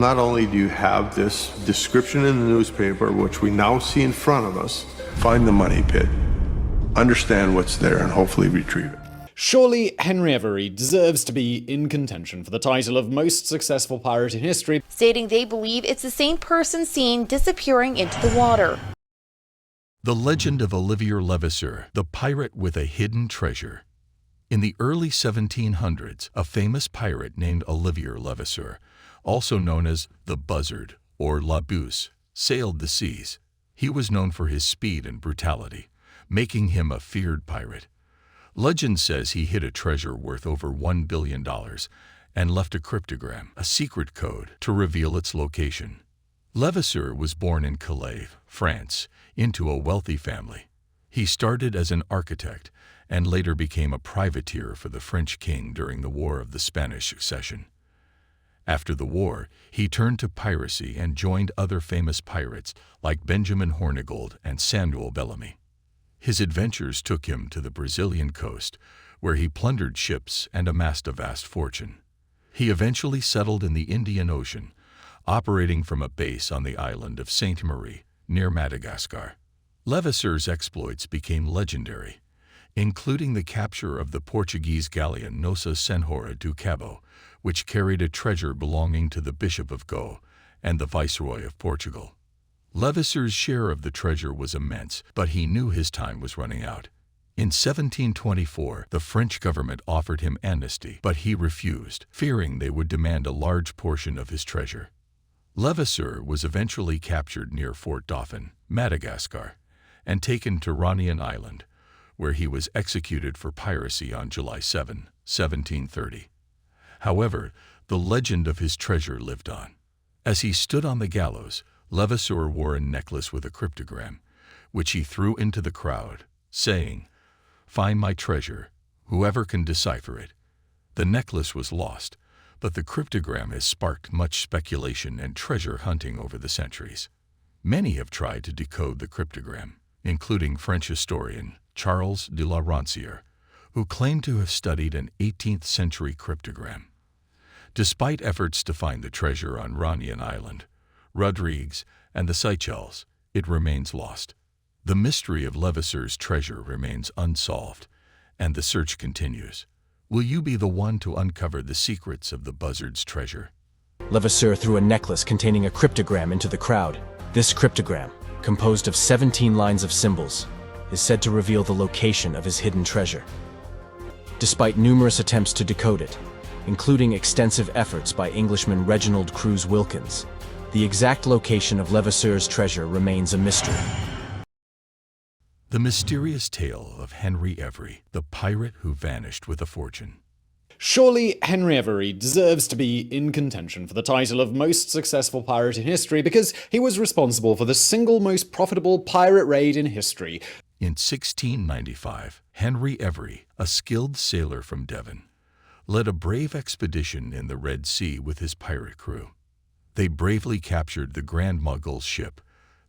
Not only do you have this description in the newspaper, which we now see in front of us, find the money pit, understand what's there, and hopefully retrieve it. Surely Henry Every deserves to be in contention for the title of most successful pirate in history, stating they believe it's the same person seen disappearing into the water. The legend of Olivier Levasseur, the pirate with a hidden treasure. In the early 1700s, a famous pirate named Olivier Levasseur, also known as the Buzzard or La Buse, sailed the seas. He was known for his speed and brutality, making him a feared pirate. Legend says he hid a treasure worth over $1 billion and left a cryptogram, a secret code, to reveal its location. Levasseur was born in Calais, France, into a wealthy family. He started as an architect and later became a privateer for the French king during the War of the Spanish Succession. After the war, he turned to piracy and joined other famous pirates like Benjamin Hornigold and Samuel Bellamy. His adventures took him to the Brazilian coast, where he plundered ships and amassed a vast fortune. He eventually settled in the Indian Ocean, operating from a base on the island of Sainte Marie, near Madagascar. Levasseur's exploits became legendary, including the capture of the Portuguese galleon Nossa Senhora do Cabo, which carried a treasure belonging to the Bishop of Go and the Viceroy of Portugal. Levasseur's share of the treasure was immense, but he knew his time was running out. In 1724, the French government offered him amnesty, but he refused, fearing they would demand a large portion of his treasure. Levasseur was eventually captured near Fort Dauphin, Madagascar, and taken to Ranian Island, where he was executed for piracy on July 7, 1730. However, the legend of his treasure lived on. As he stood on the gallows, Levasseur wore a necklace with a cryptogram, which he threw into the crowd, saying, "Find my treasure, whoever can decipher it." The necklace was lost, but the cryptogram has sparked much speculation and treasure hunting over the centuries. Many have tried to decode the cryptogram, including French historian Charles de la Roncière, who claimed to have studied an 18th-century cryptogram. Despite efforts to find the treasure on Ranian Island, Rodrigues, and the Seychelles, it remains lost. The mystery of Levasseur's treasure remains unsolved, and the search continues. Will you be the one to uncover the secrets of the Buzzard's treasure? Levasseur threw a necklace containing a cryptogram into the crowd. This cryptogram, composed of 17 lines of symbols, is said to reveal the location of his hidden treasure. Despite numerous attempts to decode it, including extensive efforts by Englishman Reginald Cruise Wilkins, the exact location of Levasseur's treasure remains a mystery. The mysterious tale of Henry Every, the pirate who vanished with a fortune. Surely Henry Every deserves to be in contention for the title of most successful pirate in history because he was responsible for the single most profitable pirate raid in history. In 1695, Henry Every, a skilled sailor from Devon, led a brave expedition in the Red Sea with his pirate crew. They bravely captured the Grand Mogul ship,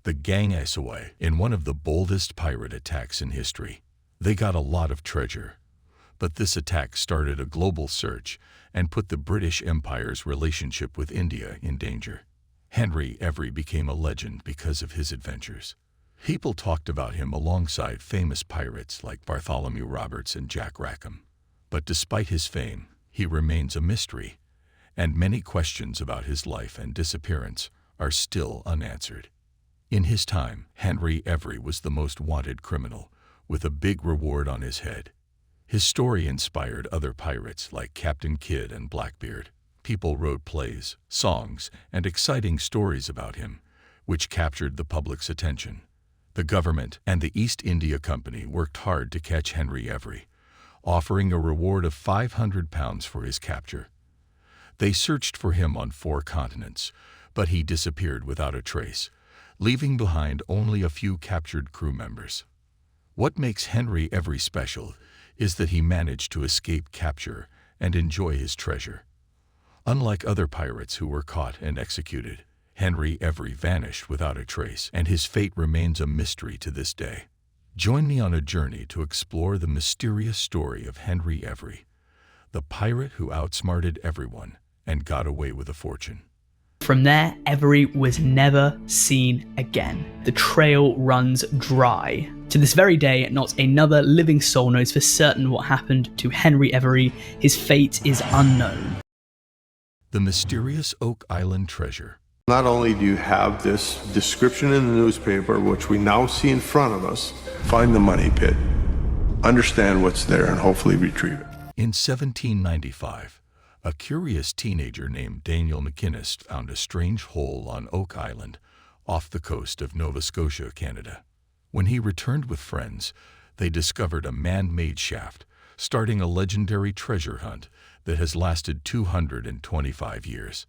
the Gang Asaway, in one of the boldest pirate attacks in history. They got a lot of treasure, but this attack started a global search and put the British Empire's relationship with India in danger. Henry Every became a legend because of his adventures. People talked about him alongside famous pirates like Bartholomew Roberts and Jack Rackham. But despite his fame, he remains a mystery, and many questions about his life and disappearance are still unanswered. In his time, Henry Every was the most wanted criminal, with a big reward on his head. His story inspired other pirates like Captain Kidd and Blackbeard. People wrote plays, songs, and exciting stories about him, which captured the public's attention. The government and the East India Company worked hard to catch Henry Every, offering a reward of £500 for his capture. They searched for him on 4 continents, but he disappeared without a trace, leaving behind only a few captured crew members. What makes Henry Every special is that he managed to escape capture and enjoy his treasure. Unlike other pirates who were caught and executed, Henry Every vanished without a trace, and his fate remains a mystery to this day. Join me on a journey to explore the mysterious story of Henry Every, the pirate who outsmarted everyone and got away with a fortune. From there, Avery was never seen again. The trail runs dry. To this very day, not another living soul knows for certain what happened to Henry Avery. His fate is unknown. The mysterious Oak Island treasure. Not only do you have this description in the newspaper, which we now see in front of us, find the money pit, understand what's there, and hopefully retrieve it. In 1795, a curious teenager named Daniel McInnes found a strange hole on Oak Island off the coast of Nova Scotia, Canada. When he returned with friends, they discovered a man-made shaft, starting a legendary treasure hunt that has lasted 225 years.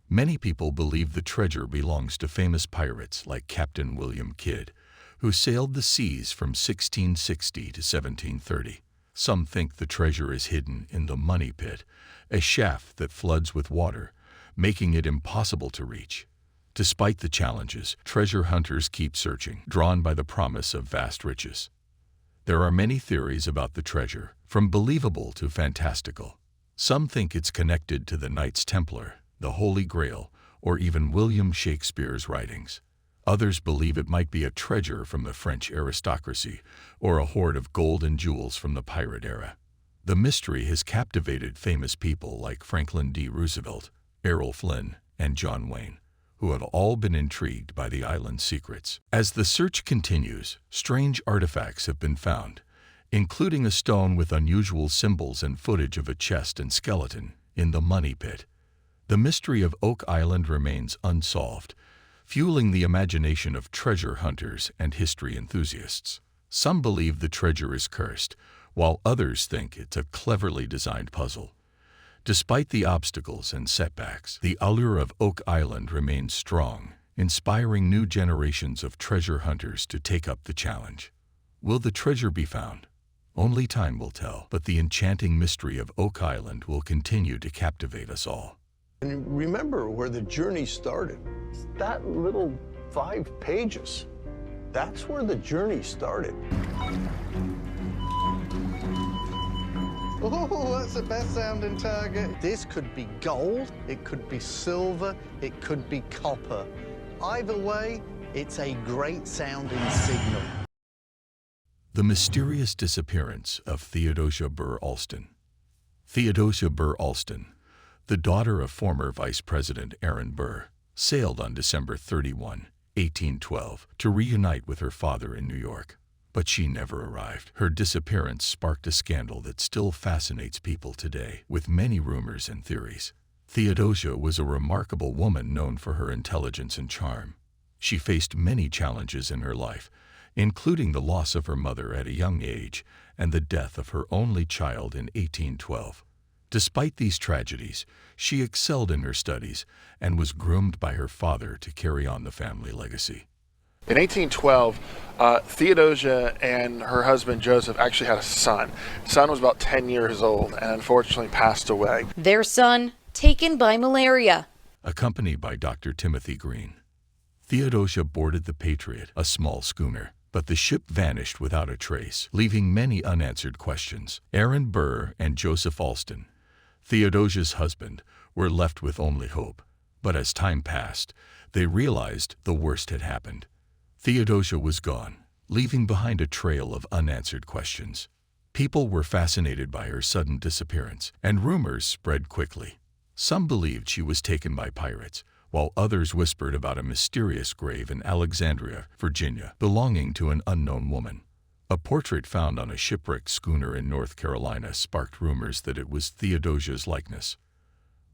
Many people believe the treasure belongs to famous pirates like Captain William Kidd, who sailed the seas from 1660 to 1730. Some think the treasure is hidden in the Money Pit, a shaft that floods with water, making it impossible to reach. Despite the challenges, treasure hunters keep searching, drawn by the promise of vast riches. There are many theories about the treasure, from believable to fantastical. Some think it's connected to the Knights Templar, the Holy Grail, or even William Shakespeare's writings. Others believe it might be a treasure from the French aristocracy, or a hoard of gold and jewels from the pirate era. The mystery has captivated famous people like Franklin D. Roosevelt, Errol Flynn, and John Wayne, who have all been intrigued by the island's secrets. As the search continues, strange artifacts have been found, including a stone with unusual symbols and footage of a chest and skeleton in the Money Pit. The mystery of Oak Island remains unsolved, fueling the imagination of treasure hunters and history enthusiasts. Some believe the treasure is cursed, while others think it's a cleverly designed puzzle. Despite the obstacles and setbacks, the allure of Oak Island remains strong, inspiring new generations of treasure hunters to take up the challenge. Will the treasure be found? Only time will tell, but the enchanting mystery of Oak Island will continue to captivate us all. And remember where the journey started. It's that little 5 pages. That's where the journey started. Oh, that's the best sounding target. This could be gold, it could be silver, it could be copper. Either way, it's a great sounding signal. The mysterious disappearance of Theodosia Burr Alston. Theodosia Burr Alston, the daughter of former Vice President Aaron Burr, sailed on December 31, 1812, to reunite with her father in New York. But she never arrived. Her disappearance sparked a scandal that still fascinates people today, with many rumors and theories. Theodosia was a remarkable woman known for her intelligence and charm. She faced many challenges in her life, including the loss of her mother at a young age and the death of her only child in 1812. Despite these tragedies, she excelled in her studies and was groomed by her father to carry on the family legacy. In 1812, Theodosia and her husband Joseph actually had a son. The son was about 10 years old and unfortunately passed away. Their son taken by malaria. Accompanied by Dr. Timothy Green, Theodosia boarded the Patriot, a small schooner, but the ship vanished without a trace, leaving many unanswered questions. Aaron Burr and Joseph Alston, Theodosia's husband, were left with only hope. But as time passed, they realized the worst had happened. Theodosia was gone, leaving behind a trail of unanswered questions. People were fascinated by her sudden disappearance, and rumors spread quickly. Some believed she was taken by pirates, while others whispered about a mysterious grave in Alexandria, Virginia, belonging to an unknown woman. A portrait found on a shipwrecked schooner in North Carolina sparked rumors that it was Theodosia's likeness.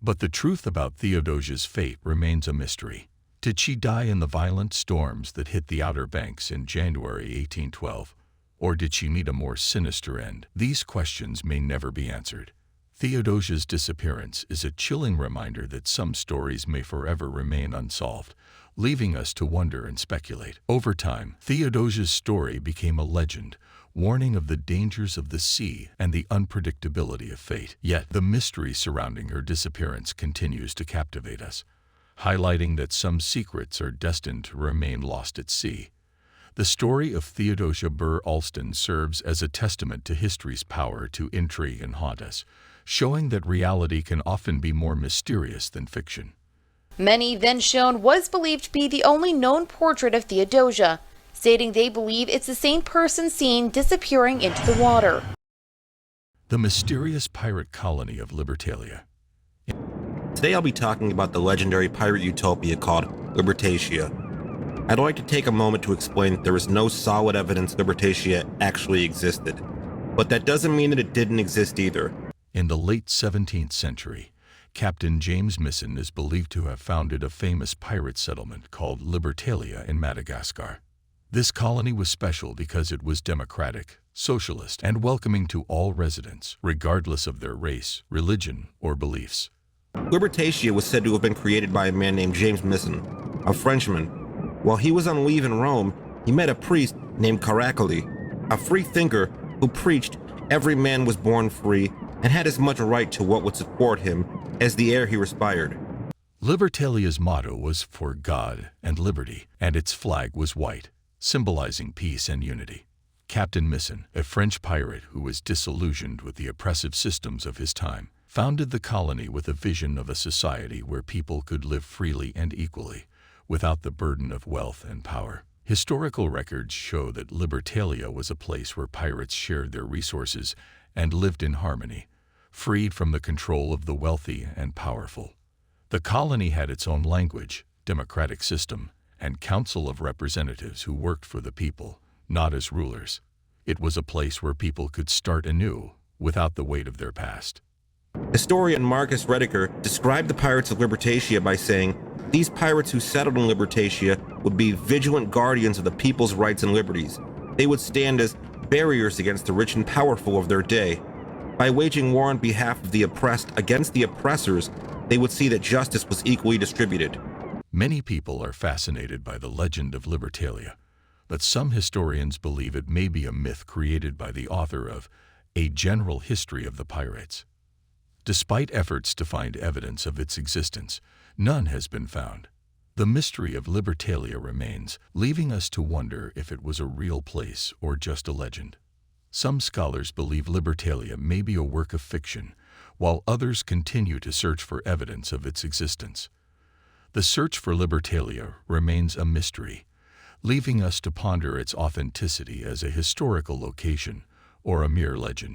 But the truth about Theodosia's fate remains a mystery. Did she die in the violent storms that hit the Outer Banks in January 1812? Or did she meet a more sinister end? These questions may never be answered. Theodosia's disappearance is a chilling reminder that some stories may forever remain unsolved, leaving us to wonder and speculate. Over time, Theodosia's story became a legend, warning of the dangers of the sea and the unpredictability of fate. Yet, the mystery surrounding her disappearance continues to captivate us, highlighting that some secrets are destined to remain lost at sea. The story of Theodosia Burr Alston serves as a testament to history's power to intrigue and haunt us, showing that reality can often be more mysterious than fiction. Many then shown was believed to be the only known portrait of Theodosia, stating they believe it's the same person seen disappearing into the water. The mysterious pirate colony of Libertalia. Today I'll be talking about the legendary pirate utopia called Libertatia. I'd like to take a moment to explain that there is no solid evidence Libertatia actually existed, but that doesn't mean that it didn't exist either. In the late 17th century, Captain James Misson is believed to have founded a famous pirate settlement called Libertalia in Madagascar. This colony was special because it was democratic, socialist, and welcoming to all residents, regardless of their race, religion, or beliefs. Libertatia was said to have been created by a man named James Misson, a Frenchman. While he was on leave in Rome, he met a priest named Caracalla, a free thinker who preached every man was born free and had as much right to what would support him as the air he respired. Libertalia's motto was for God and liberty, and its flag was white, symbolizing peace and unity. Captain Misson, a French pirate who was disillusioned with the oppressive systems of his time, founded the colony with a vision of a society where people could live freely and equally, without the burden of wealth and power. Historical records show that Libertalia was a place where pirates shared their resources and lived in harmony, freed from the control of the wealthy and powerful. The colony had its own language, democratic system, and council of representatives who worked for the people, not as rulers. It was a place where people could start anew without the weight of their past. Historian Marcus Rediker described the pirates of Libertatia by saying, "These pirates who settled in Libertatia would be vigilant guardians of the people's rights and liberties. They would stand as barriers against the rich and powerful of their day. By waging war on behalf of the oppressed against the oppressors, they would see that justice was equally distributed." Many people are fascinated by the legend of Libertalia, but some historians believe it may be a myth created by the author of A General History of the Pirates. Despite efforts to find evidence of its existence, none has been found. The mystery of Libertalia remains, leaving us to wonder if it was a real place or just a legend. Some scholars believe Libertalia may be a work of fiction, while others continue to search for evidence of its existence. The search for Libertalia remains a mystery, leaving us to ponder its authenticity as a historical location or a mere legend.